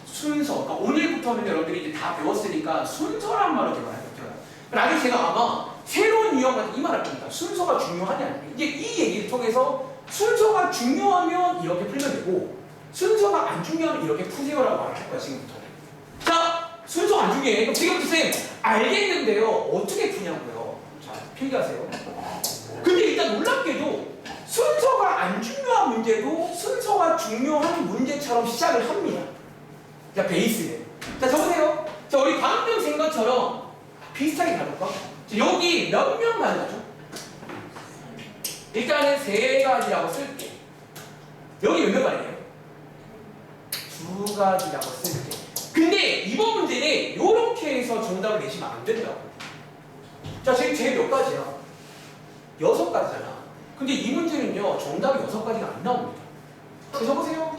순서. 그러니까 오늘부터는 여러분들이 이제 다 배웠으니까 순서란 말을 개발해요. 나중에 제가 아마 새로운 유형한테 이 말할 겁니다. 순서가 중요하냐 아니냐. 이제 이 얘기를 통해서 순서가 중요하면 이렇게 풀면 되고 순서가 안 중요하면 이렇게 푸세요라고 말할 거야, 지금부터. 자, 순서 안 중요해. 그럼 지금부터 쌤 알겠는데요. 어떻게 푸냐고요. 자, 필기하세요. 근데 일단 놀랍게도 순서가 안 중요한 문제도 순서가 중요한 문제처럼 시작을 합니다. 자, 베이스는. 자, 적으세요. 자, 우리 방금 생긴 것처럼 비슷하게 가볼까? 자, 여기 몇 명 가능하죠? 일단은 세 가지라고 쓸게. 여기 몇 명 가능해요? 두 가지라고 쓸게. 근데 이번 문제는 이렇게 해서 정답을 내시면 안 된다고. 자, 지금 제 몇 가지야? 6가지잖아. 근데 이 문제는요, 정답이 6가지가 안 나옵니다. 자, 적으세요.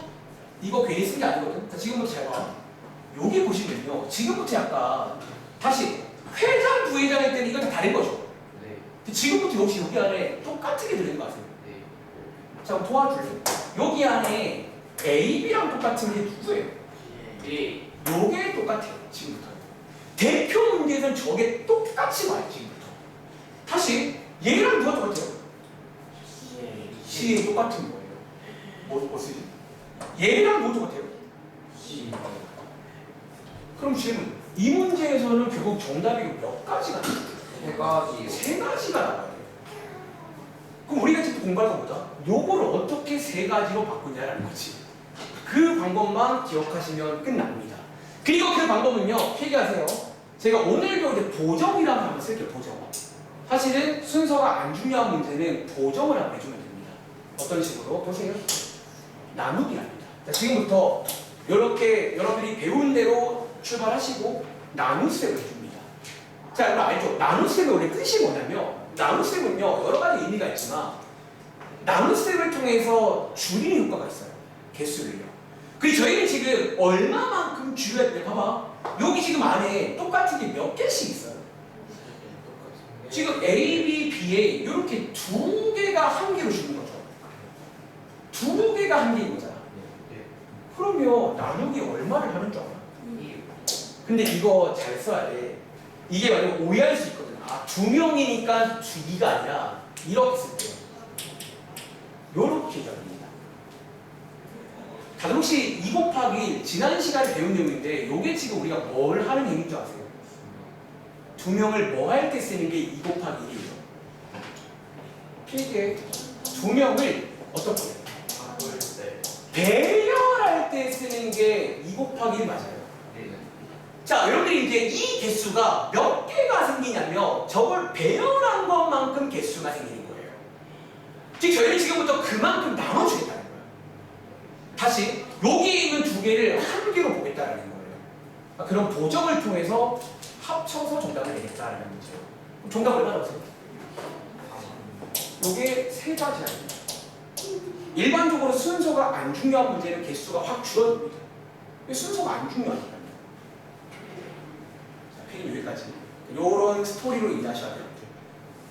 이거 괜히 쓴 게 아니거든. 자, 지금부터 잘 봐. 여기 보시면요, 지금부터 약간 다시 회장, 부회장 할 때는 이건 다 다른 거죠. 네. 근데 지금부터 혹시 여기 안에 똑같은 게 들어있는 거 아세요? 네. 자, 그럼 도와줄래? 여기 안에 A, B랑 똑같은 게 누구예요? 예. 요게 똑같아요. 지금부터. 대표 문제에서는 저게 똑같이 와요. 지금부터. 다시 얘랑 누가 똑같아요? C에 똑같은 거예요. 뭐 쓰지? 얘랑 뭐 똑같아요? C. 그럼 질문. 이 문제에서는 결국 정답이 몇 가지가 나와요? 세 가지. 3가지가 나와요. 그럼 우리가 지금 공부할 것보다 요거를 어떻게 3가지로 바꾸냐라는 거지. 그 방법만 기억하시면 끝납니다. 그리고 그 방법은요, 필기하세요. 제가 오늘도 이제 보정이라고 한번 쓸게요. 보정. 사실은 순서가 안 중요한 문제는 보정을 한번 해주면 됩니다. 어떤 식으로? 보세요. 나누기랍니다. 자, 지금부터 이렇게 여러분들이 배운 대로 출발하시고 나눗셈을 해줍니다. 자, 여러분 알죠? 나눗셈의 원래 뜻이 뭐냐면, 나눗셈은요, 여러 가지 의미가 있지만 나눗셈을 통해서 줄이는 효과가 있어요. 개수를요. 그리고 저희는 지금 얼마만큼 줄여야 돼? 봐봐. 여기 지금 안에 똑같은 게 몇 개씩 있어요. 지금 A, B, B에 이렇게 2개가 한 개로 주는 거죠. 2개가 한 개인 거잖아. 그러면 나누기 얼마를 하는 줄 알아? 근데 이거 잘 써야 돼. 이게 만약 오해할 수 있거든. 아, 2명이니까 2가 아니라 이렇게 쓸게요. 요렇게 적립니다. 다들 혹시 2 곱하기 지난 시간에 배운 내용인데 요게 지금 우리가 뭘 하는 얘기인 줄 아세요? 2명을 뭐 할 때 쓰는 게 2 곱하기 1이에요. 필기에 2명을 어떻게? 배열할 때 쓰는 게 2 곱하기 1 맞아요. 자, 여러분들이 이제 이 개수가 몇 개가 생기냐면 저걸 배열한 것만큼 개수가 생기는 거예요. 즉 저희는 지금부터 그만큼 나눠주겠다는 거예요. 다시 여기 있는 2개를 한 개로 보겠다는 거예요. 그런 보정을 통해서 합쳐서 정답을 내겠다는 거죠. 그럼 정답 얼마 나오세요? 요게 3가지랍니다. 일반적으로 순서가 안 중요한 문제는 개수가 확 줄어듭니다. 순서가 안 중요하니까요. 자, 페이지 여기까지. 요런 스토리로 이해하셔야 돼요.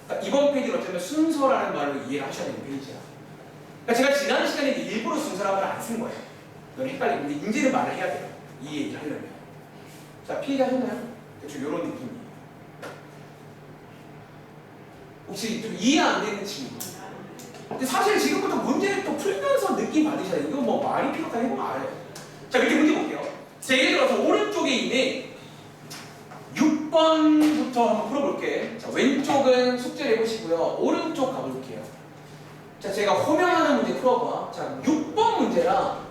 그러니까 이번 페이지는 어쩌면 순서라는 말로 이해를 하셔야 되는 페이지야. 그러니까 제가 지난 시간에 일부러 순서라는 말 안 쓴 거예요. 이건 헷갈리는데 이제는 말을 해야 돼요. 이 얘기를 하려면. 자, 페이지 하셨나요? 대충 요런 느낌이에요. 혹시 좀 이해 안 되는 친구? 근데 사실 지금부터 문제를 또 풀면서 느낌 받으셔야 돼요. 이거 뭐 말이 필요하다 해보면 알아요. 자, 이렇게 문제 볼게요. 자, 예를 들어서 오른쪽에 있는 6번부터 한번 풀어볼게요. 자, 왼쪽은 숙제를 해보시고요. 오른쪽 가볼게요. 자, 제가 호명하는 문제 풀어봐. 자, 6번 문제랑,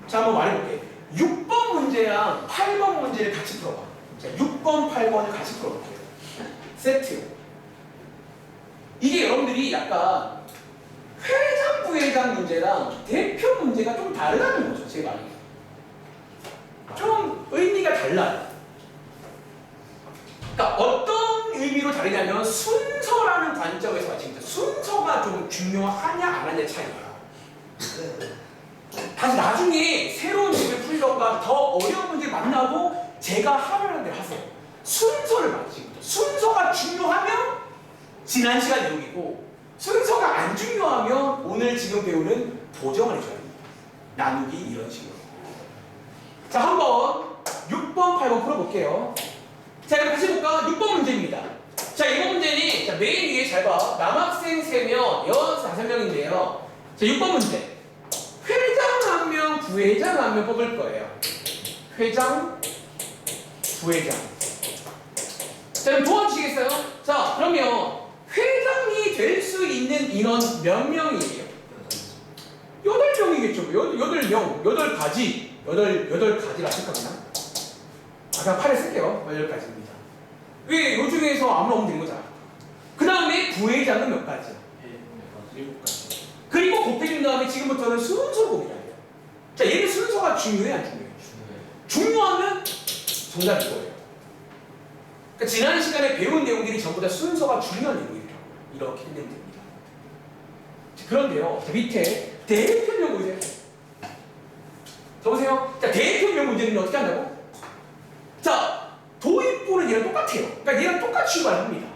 자, 한번 말해볼게요. 6번 문제랑 8번 문제를 같이 풀어봐. 자, 6번, 8번을 같이 풀어볼게요. 세트. 이게 여러분들이 약간 회장, 부회장 문제랑 대표 문제가 좀 다르다는 거죠, 제 말이. 좀 의미가 달라요. 그러니까 어떤 의미로 다르냐면 순서라는 관점에서 마칩니다. 순서가 좀 중요하냐 안 하냐 차이예요. 다시 나중에 새로운 문제를 풀던가 더 어려운 문제 만나도 제가 하라는 대로 하세요. 순서를 맞추고 순서가 중요하면 지난 시간 내용이고 순서가 안 중요하면 오늘 지금 배우는 보정을 해줘야 됩니다. 나누기 이런 식으로. 자, 한번 6번, 8번 풀어볼게요. 자, 그럼 다시 볼까? 6번 문제입니다. 자, 이번 문제는 자, 맨 위에 잘 봐. 남학생 3명, 여학생 5명인데요. 자, 6번 문제. 회장 1명, 부회장 1명 뽑을 거예요. 회장, 부회장. 자, 그럼 도와주시겠어요? 자, 그러면 회장이 될 수 있는 인원 몇 명이에요? 명이겠죠. 8명, 8가지, 8가지라 생각하나? 그냥 8에 쓸게요. 8가지입니다. 왜? 요 중에서 아무나 오면 되는 거잖아. 그 다음에 부회장은 몇 가지야? 7가지. 그리고 곱해준 다음에 지금부터는 순서 고민해야 돼요. 자, 얘는 순서가 중요해, 안 중요해? 중요하면 정답일 거예요. 그러니까 지난 시간에 배운 내용들이 전부 다 순서가 중요한 내용이라고 이렇게 하면 됩니다. 자, 그런데요, 자, 밑에 대표명 보세요. 보세요. 자, 대표명 문제는 어떻게 한다고? 자, 도입부는 얘랑 똑같아요. 그러니까 얘랑 똑같이 출발합니다.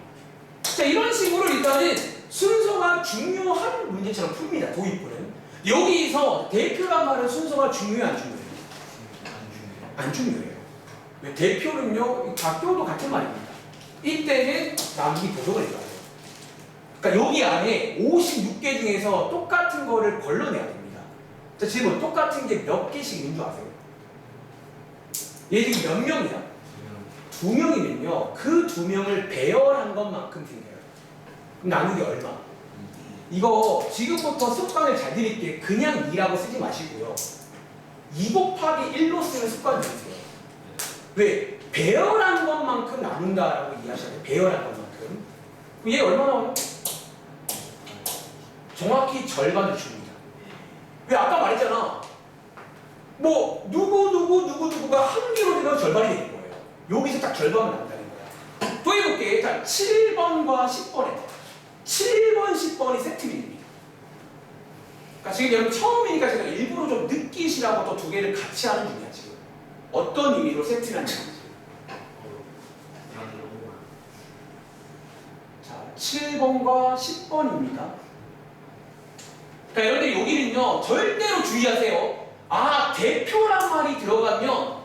자, 이런 식으로 일단은 순서가 중요한 문제처럼 풉니다. 도입부는. 여기서 대표란 말은 순서가 중요해, 안 중요해요? 안 중요해요. 왜? 대표는요, 각도도 같은 말입니다. 이때는 나누기 도덕을 해야 돼요. 그러니까 여기 안에 56개 중에서 똑같은 거를 걸러내야 됩니다. 자, 지금 똑같은 게 몇 개씩 있는 줄 아세요? 얘 지금 몇 명이야? 2명이면요, 그 2명을 배열한 것만큼 생겨요. 그럼 나누기 얼마? 이거 지금부터 습관을 잘 들일게. 그냥 2라고 쓰지 마시고요. 2 곱하기 1로 쓰는 습관 들으세요. 왜? 배열한 것만큼 나눈다라고 이해하셔야 돼요. 배열한 것만큼. 그럼 얘 얼마 나와요? 정확히 절반을 줍니다. 왜? 아까 말했잖아. 뭐 누구가 한 개로 되면 절반이 되는 거예요. 여기서 딱 절반을 나온다는 거야. 또 해볼게. 자, 7번과 10번에 7번, 10번이 세트입니다. 그러니까 지금 여러분 처음이니까 제가 일부러 좀 느끼시라고 또 2개를 같이 하는 중이야 지금. 어떤 의미로 세트를 하는지. 자, 7번과 10번입니다. 그러니까 여러분들 여기는요 절대로 주의하세요. 아, 대표란 말이 들어가면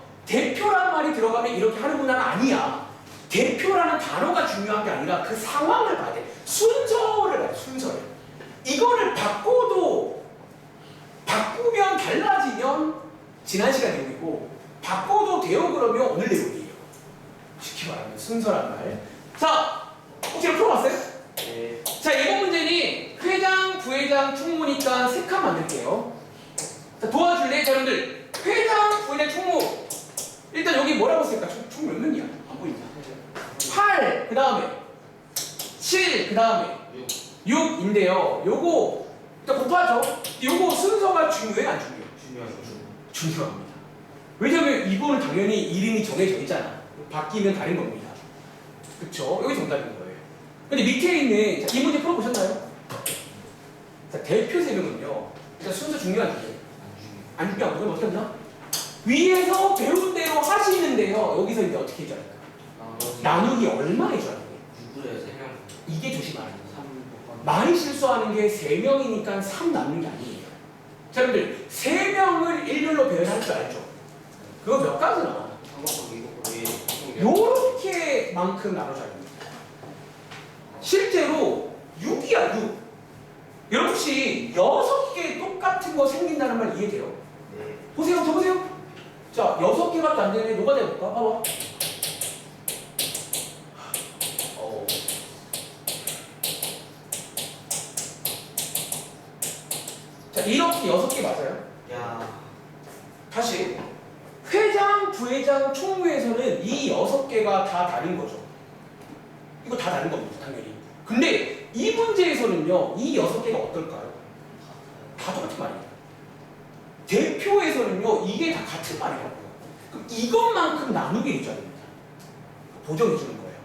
이렇게 하는구나는 아니야. 대표라는 단어가 중요한 게 아니라 그 상황을 봐야 돼. 순서를 봐야 돼. 순서를. 이거를 바꾸면 달라지면 지난 시간 내용이고, 바꿔도 돼요 그러면 오늘 내용이에요. 쉽게 말하면 순서란 말. 자, 혹시 이거 풀어봤어요? 네. 자, 이번 문제는 회장, 부회장, 총무니까 3칸 만들게요. 자, 도와줄래? 자, 여러분들 회장, 부회장, 총무. 일단 여기 뭐라고 쓸까? 총 몇 명이야? 안 보인다. 8, 그 다음에 7, 그 다음에 6인데요. 요거 일단 곱하죠. 요거 순서가 중요해, 안 중요해? 중요합니다. 왜냐면 이거는 당연히 이름이 정해져 있잖아. 바뀌면 다른 겁니다. 그쵸? 여기 정답인 거예요. 근데 밑에 있는, 자, 이 문제 풀어보셨나요? 자, 대표 3명은요 일단 순서 중요한 게 안 중요한 거는 어떻게 하나? 위에서 배운 대로 하시는데요. 여기서 이제 어떻게 해줘야 할까? 나누기 얼마 해줘야 돼? 이게 조심하는 거예요. 많이 실수하는 게 3명이니까 3 나누는 게 아니에요. 자, 여러분들 3명을 일렬로 배열할 줄 알죠? 그거 몇 가지나? 요렇게만큼 나눠줘야 됩니다. 실제로 6이야 6. 여러분 혹시 6개 똑같은 거 생긴다는 말 이해돼요? 네. 보세요, 저보세요. 자, 6개밖에 안 되네. 누가 돼볼까? 봐봐. 자, 이렇게 6개 맞아요? 야. 다시. 회장, 부회장, 총무에서는 이 6개가 다 다른 거죠. 이거 다 다른 겁니다, 당연히. 근데 이 문제에서는요, 이 6개가 어떨까요? 다 똑같은 말이에요. 대표에서는요, 이게 다 같은 말이라고요. 그럼 이것만큼 나누게 해줘야 됩니다. 보정해주는 거예요.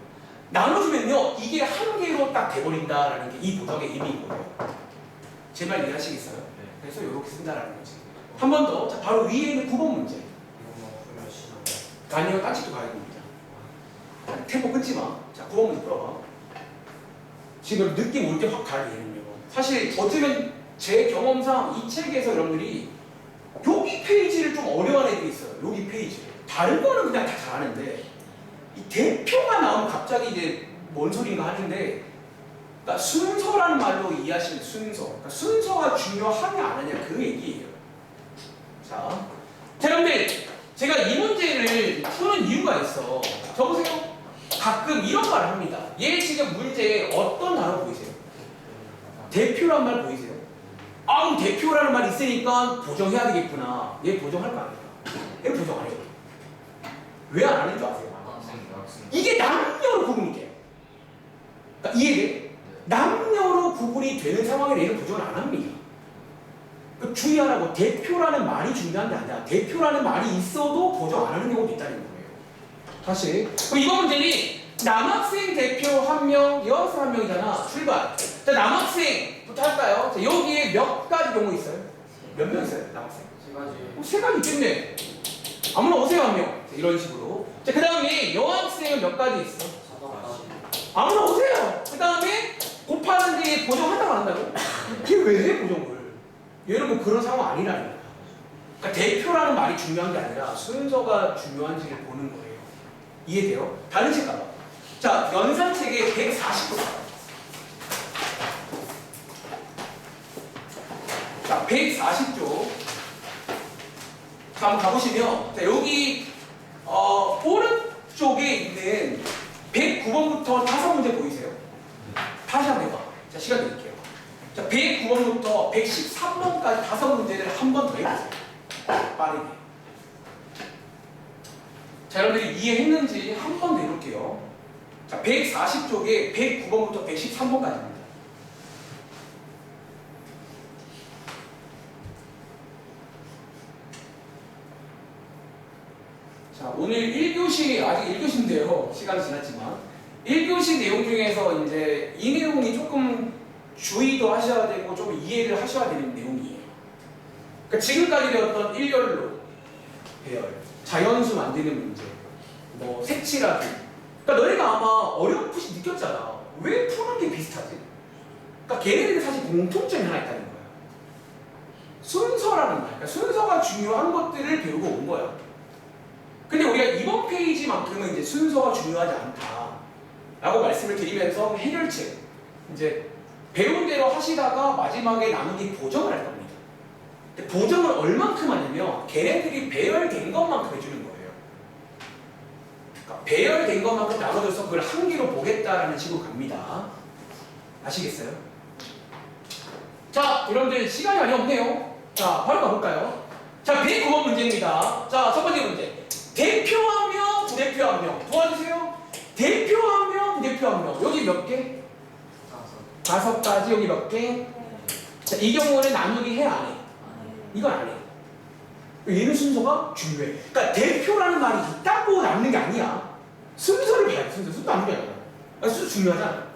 나눠주면요, 이게 한 개로 딱 돼버린다라는 게 이 보정의 의미인 거예요. 제 말 이해하시겠어요? 그래서 이렇게 쓴다라는 거지. 한 번 더. 자, 바로 위에 있는 9번 문제. 아니요, 딴짓도 가야 됩니다. 템포 끊지 마. 자, 9번 문제 풀어봐. 지금 느낌 올 때 확 가야 되는요. 사실 어쩌면 제 경험상 이 책에서 여러분들이 여기 페이지를 좀 어려워하는 애들이 있어요. 여기 페이지. 다른 거는 그냥 다 잘하는데 이 대표가 나오면 갑자기 이제 뭔 소린가 하는데, 그러니까 순서라는 말로 이해하시면 순서. 그러니까 순서가 중요하냐 안 하냐 그 얘기예요. 자, 여러분들 제가 이 문제를 푸는 이유가 있어. 저보세요. 가끔 이런 말을 합니다. 얘 지금 문제에 어떤 단어 보이세요? 대표란 말 보이세요? 아, 아우 대표라는 말이 있으니까 보정해야 되겠구나. 얘 보정할 거 아니야? 얘 보정 안 해요. 왜 안 하는 줄 아세요? 이게 남녀로 구분이 돼요. 그러니까 이해돼? 남녀로 구분이 되는 상황에 얘는 보정을 안 합니다. 그 주의하라고. 대표라는 말이 중요한 게 아니라 대표라는 말이 있어도 보정 안 하는 경우도 있다는 거예요. 다시. 그럼 이번 문제는 남학생 대표 한 명, 여학생 한 명이잖아. 출발. 자, 남학생부터 할까요? 자, 여기에 몇 가지 경우 있어요? 몇 명 있어요? 남학생? 세 가지 있겠네. 아무나 오세요 한 명. 자, 이런 식으로. 자, 그 다음에 여학생은 몇 가지 있어? 아무나 오세요. 그 다음에 곱하는데 보정한다고 안 한다고? 걔 왜 해 보정을? 얘는 뭐 그런 상황 아니라는 거야. 그러니까 대표라는 말이 중요한 게 아니라 순서가 중요한지를 보는 거예요. 이해돼요? 다른 책 가봐. 자, 연산책에 140쪽. 자, 140쪽. 자, 한번 가보시면, 자, 여기, 오른쪽에 있는 109번부터 5문제 보이세요? 다시 한번 해봐. 자, 시간 드릴게요. 자, 109번부터 113번까지 5문제를 한 번 더 해보세요. 빠르게. 자, 여러분들이 이해했는지 한 번 더 해볼게요. 자, 140쪽에 109번부터 113번까지입니다. 자, 오늘 1교시, 아직 1교시인데요. 시간이 지났지만. 1교시 내용 중에서 이제 이 내용이 조금 주의도 하셔야 되고 좀 이해를 하셔야 되는 내용이에요. 그러니까 지금까지 배웠던 일렬로 배열, 자연수 만드는 문제, 뭐 색칠하기. 그러니까 너희가 아마 어렴풋이 느꼈잖아. 왜 푸는 게 비슷하지? 그러니까 걔네들이 사실 공통점이 하나 있다는 거야. 순서라는 말. 그러니까 순서가 중요한 것들을 배우고 온 거야. 근데 우리가 이번 페이지만큼은 이제 순서가 중요하지 않다라고 말씀을 드리면서 해결책 이제 배운 대로 하시다가 마지막에 나누기 보정을 할 겁니다. 근데 보정을 얼만큼 하냐면 걔네들이 배열된 것만큼 해주는 거예요. 그러니까 배열된 것만큼 나눠줘서 그걸 한 개로 보겠다라는 식으로 갑니다. 아시겠어요? 자, 여러분들 시간이 많이 없네요. 자, 바로 가볼까요? 자, 109번 문제입니다. 자, 첫 번째 문제. 대표 한 명, 부대표 한 명. 도와주세요. 대표 한 명, 부대표 한 명. 여기 몇 개? 5가지. 여기 몇 개? 자, 이 경우는 나누기 해, 안 해? 이건 안 해. 얘는 순서가 중요해. 그러니까 대표라는 말이 있다고 남는 게 아니야. 순서를 봐야 돼. 순서 남는 게 아니야. 순서 중요하잖아.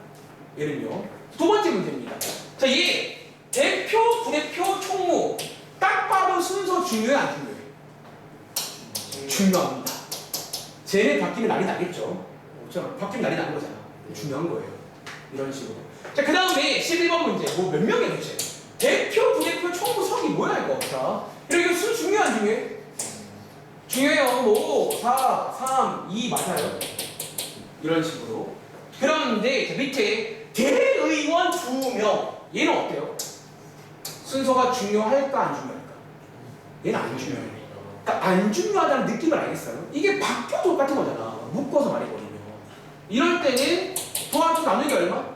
얘는요. 두 번째 문제입니다. 자, 얘 대표, 부대표, 총무. 딱 봐도 순서 중요해, 안 중요해? 중요합니다. 쟤네 바뀌면 난리 나겠죠. 바뀌면 난리 나는 거잖아. 중요한 거예요. 이런 식으로. 자, 그 다음에 11번 문제. 뭐 몇 명이야 도대체? 대표, 부대표, 총무, 서기 뭐야 이거? 자, 이거 순 중요해 안 중요해? 중요해요. 뭐 5, 4, 3, 2 맞아요. 이런 식으로. 그런데 자, 밑에 대의원 2명. 얘는 어때요? 순서가 중요할까 안 중요할까? 얘는 안 중요해요. 그러니까 안 중요하다는 느낌을 알겠어요? 이게 바뀌어도 똑같은 거잖아. 묶어서 말해버리면. 이럴 때는 도합수 나누기 얼마?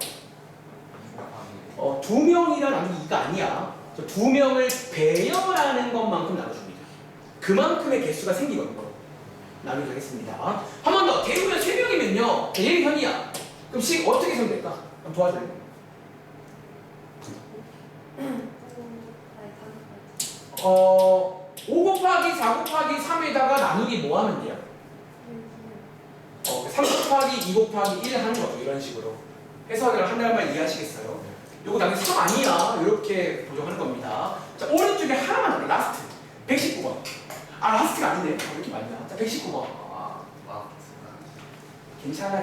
2명이라 나누기 2가 아니야. 2명을 배열하는 것만큼 나눠줍니다. 그만큼의 개수가 생기거든요. 나누기 하겠습니다. 한 번 더. 대우면 3명이면요. 얘는 현이야. 그럼 식 어떻게 세면 될까? 그럼 도와줄래? 5 곱하기 4 곱하기 3에다가 나누기 뭐 하면 돼요? 3 곱하기 2 곱하기 1 하는 거죠. 이런 식으로 해석을 하는 말 이해하시겠어요? 요거 당연히 3 아니야. 이렇게 보정하는 겁니다. 자, 오른쪽에 하나만 더. 라스트 119번. 아, 라스트가 아니네. 왜 이렇게 많냐? 자, 119번. 괜찮아.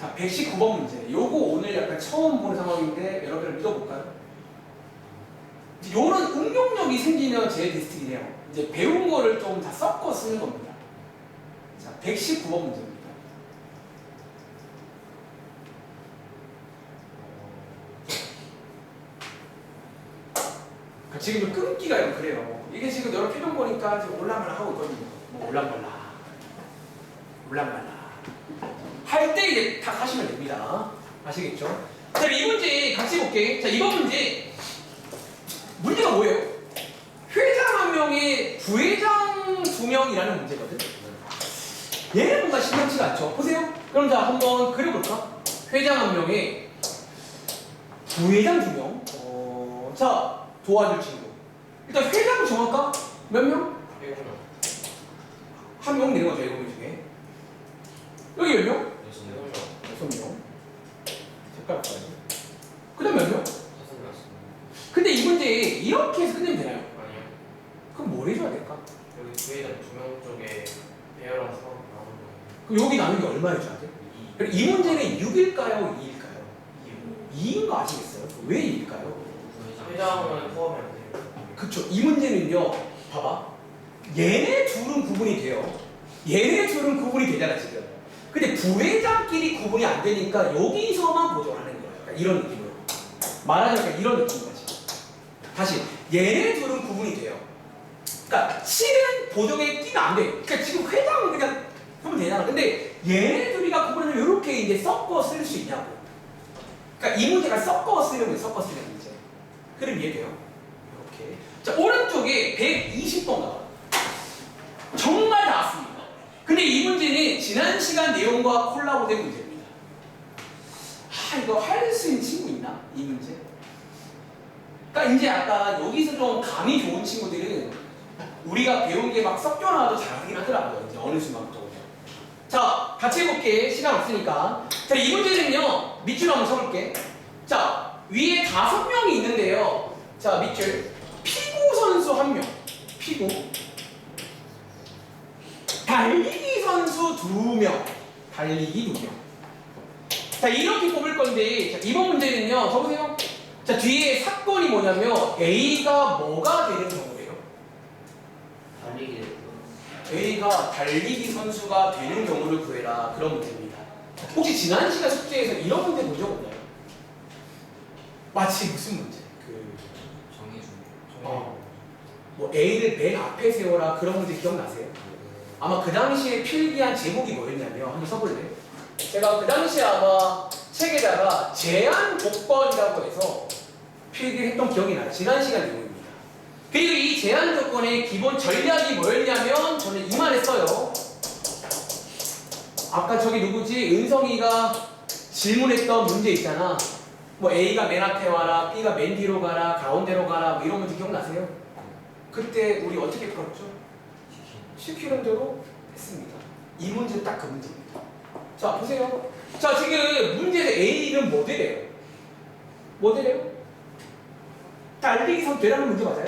자, 119번 문제. 요거 오늘 약간 처음 보는 상황인데 여러분들 믿어볼까요? 요런 응용력이 생기면 제 디스트리네요. 이제 배운 거를 좀 다 섞어 쓰는 겁니다. 자, 119번 문제입니다. 지금 좀 끊기가 좀 그래요. 이게 지금 여러 표정 보니까 지금 올라말라 하고 있거든요. 뭐 올라말라 할 때 이제 다 하시면 됩니다. 아시겠죠? 자, 이 문제 같이 볼게. 자, 이번 문제. 문제가 뭐예요? 회장 한 명에 부회장 2명이라는 문제거든. 얘는 뭔가 심상치가 않죠. 보세요. 그럼 자, 한번 그려볼까? 회장 한 명에 부회장 2명. 자, 도와줄 친구. 일단 회장 정할까? 몇 명? 7명. 한 명 내는 거죠, 7명 중에. 여기 몇 명? 6명. 6명. 색깔 봐야지. 그 다음 몇 명? 5명. 근데 이 문제 이렇게 해서 끝내면 되나요? 아니요. 그럼 뭘 해줘야 될까? 여기 부회장 2명 쪽에 배열라서 나오는 거예요. 그럼 여기 나누는 게 얼마 해줘야 돼? 그럼 이 문제는 6일까요? 2일까요? 2인 거 아시겠어요? 왜 2일까요? 회장은 포함이 안 돼요. 그쵸. 이 문제는요, 봐봐. 얘네 둘은 구분이 돼요. 얘네 둘은 구분이 되잖아, 지금. 근데 부회장끼리 구분이 안 되니까 여기서만 보정하는 거예요. 그러니까 이런 느낌으로. 말하자면 이런 느낌인 거지. 다시, 얘네 둘은 구분이 돼요. 그러니까 실은 보정에 끼면 안 돼. 그러니까 지금 회장은 그냥 하면 되잖아. 근데 얘네 둘이가 구분하면 이렇게 이제 섞어 쓸 수 있냐고. 그러니까 이 문제가 섞어 쓰는 거예요. 섞어 쓰는 문제. 그럼 이해돼요? 이렇게. 자, 오른쪽에 120번 나와요. 정말 나왔습니다. 근데 이 문제는 지난 시간 내용과 콜라보된 문제입니다. 이거 할 수 있는 친구 있나? 이 문제? 그러니까 이제 약간 여기서 좀 감이 좋은 친구들은 우리가 배운 게 막 섞여 나와도 잘하긴 하더라고요. 이제 어느 순간부터. 자, 같이 해볼게. 시간 없으니까. 자, 이 문제는요, 밑줄 한번 쳐볼게. 자, 위에 5명이 있는데요. 자, 밑줄. 피구 선수 1명. 피구. 달리기 선수 2명. 달리기 2명. 자, 이렇게 뽑을 건데, 자, 이번 문제는요, 적으세요. 자, 뒤에 사건이 뭐냐면, A가 뭐가 되는 경우래요? 달리기. A가 달리기 선수가 되는 경우를 구해라. 그런 문제입니다. 혹시 지난 시간 숙제에서 이런 문제 본 적 없나요? 마치 무슨 문제? 뭐 A를 맨 앞에 세워라. 그런 문제 기억나세요? 아마 그 당시에 필기한 제목이 뭐였냐면, 한번 써볼래? 제가 그 당시에 아마 책에다가 제한 조건이라고 해서 필기를 했던 기억이 나요. 지난 시간 내용입니다. 그리고 이 제한 조건의 기본 전략이 뭐였냐면 저는 이만했어요. 아까 저기 누구지? 은성이가 질문했던 문제 있잖아. 뭐 A가 맨 앞에 와라, B가 맨 뒤로 가라, 가운데로 가라, 뭐 이런 문제 기억나세요? 그때 우리 어떻게 풀었죠? 시키는 대로 했습니다. 이 문제는 딱 그 문제입니다. 자, 보세요. 자, 지금 문제에서 A는 뭐 되래요? 뭐 되래요? 달리기 선수 되라는 문제 맞아요?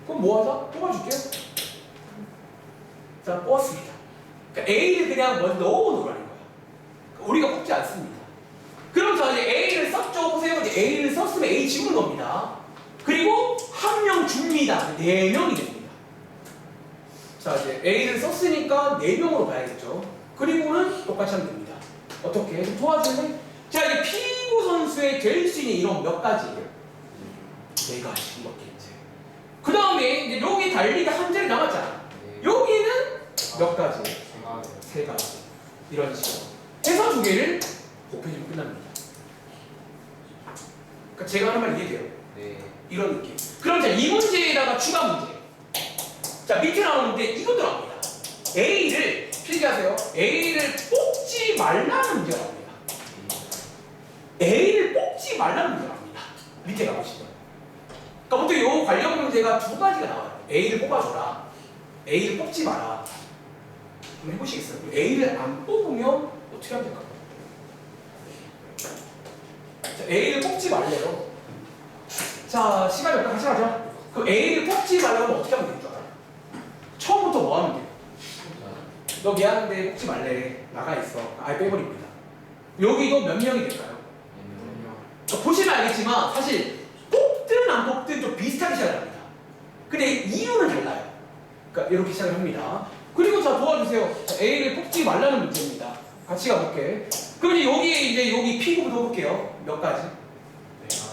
그럼 뭐 하자? 뽑아줄게요. 자, 뽑았습니다. 그러니까 A를 그냥 먼저 넣어놓으라는 거야. 그러니까 우리가 뽑지 않습니다. 그럼 자, 이제 A를 썼죠? 보세요. 이제 A를 썼으면 A 지우는 겁니다. 그리고 한 명 줍니다. 4명이 됩니다. 자, 이제 A를 썼으니까 4명으로 봐야겠죠. 그리고는 똑같이 하면 됩니다. 어떻게? 도와줄래? 자, 이제 피구 선수의 될 수 있는 이런 몇 가지예요? 4가지 이렇겠지. 그 다음에 이제 여기 달리기 한 자리 남았잖아. 여기는 몇 가지? 3가지. 이런 식으로 해서 2개를 곱해주면 끝납니다. 그러니까 제가 하는 말 이해돼요? 네. 이런 느낌. 그럼 자, 이 문제에다가 추가 문제. 자, 밑에 나오는데 이것도 나옵니다. A를 필기하세요. A를 뽑지 말라는 문제가 나옵니다. A를 뽑지 말라는 문제가 나옵니다. 밑에 가보시면. 그러니까 보통 이 관련 문제가 2가지가 나와요. A를 뽑아줘라. A를 뽑지 마라. 한번 해보시겠어요? A를 안 뽑으면 어떻게 하면 될까요? 자, A를 뽑지 말래요. 자, 시간이 없다. 같이 가자. 그럼 A를 뽑지 말라면 어떻게 하면 될 줄 알아? 처음부터 뭐 하면 돼요? 너 미안한데 뽑지 말래. 나가 있어. 아예 빼버립니다. 여기도 몇 명이 될까요? 보시면 알겠지만 사실 뽑든 안 뽑든 좀 비슷하게 시작을 합니다. 근데 이유는 달라요. 그러니까 이렇게 시작을 합니다. 그리고 자, 도와주세요. 자, A를 뽑지 말라는 문제입니다. 같이 가볼게. 그럼 이제 여기에 이제 여기 P부터 볼게요. 몇 가지?